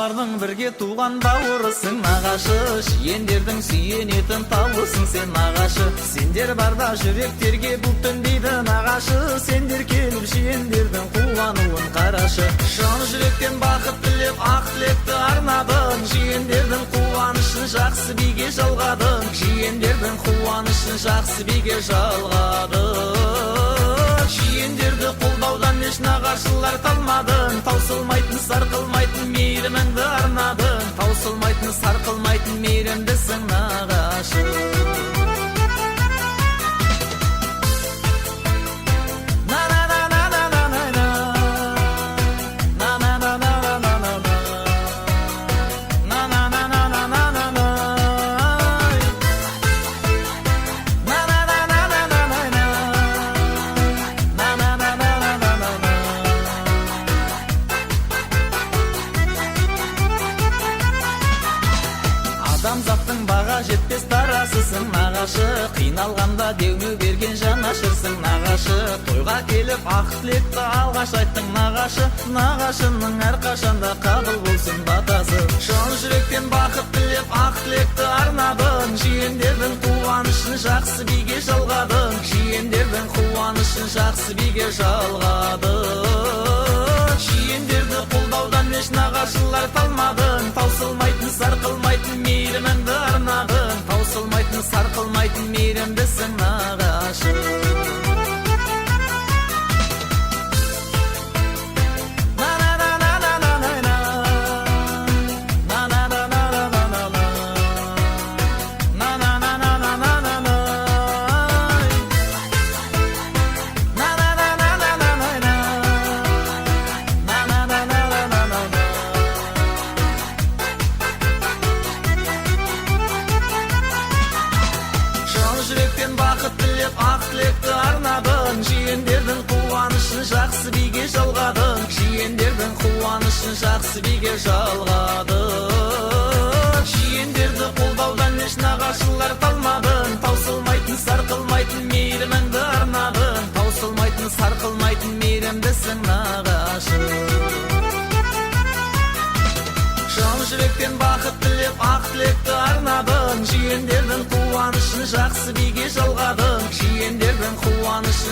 Аналардың бірге туған бауырысың нағашы, жиендердің сүйенетін тауысың сен нағашы. Сендер барда жүректерге бұлттың дейді нағашы, сендер келіп жиендердің қуануын қарашы. Жан жүректен бақыт тілеп ақ тілекті арнадың, жиендердің қуанышын жақсы биге жалғадың, жиендердің қуанышын жақсы биге жалғадың. Жиендерді қолдаудан еш нағашылар талмадың, таусылмайтын сарқылмайтын мейіріміңді арнадың, таусылмайтын сарқылмайтын мейірімдісің нағашы. Адамзаттың баға жетпес тарасысың нағашы, қиналғанда деуме берген жанашырсың нағашы. Тойға келіп ақ тілекті алғаш айттың нағашы, нағашының әрқашанда қабыл болсын батасы. Жан жүректен бақыт тілеп ақ тілекті арнадың, жиендердің қуанышын жақсы биге жалғадың, жиендердің қуанышын жақсы биге жалғадың. Жиендерді қолдаудан еш нағашылар талмадың, таусылмайтын сарқылмайтын мейіріміңді арнадың, таусылмайтын сарқылмайтын мейірімдісің нағашы. Жүректен бақыт тілеп ақ тілекті арнадың, жиендердің қуанышын жақсы биге жалғадың, жиендердің қуанышын жақсы биге жалғадың. Жиендерді қолдаудан еш нағашылар талмадың, таусылмайтын сарқылмайтын мейіріміңді арнадың, таусылмайтын сарқылмайтын мейірімдісің нағашы. Жан жүректен бақыт тілеп ақ тілекті арнадың, жиендердің қуанышын жақсы биге жалғадың, жиендердің қуанышын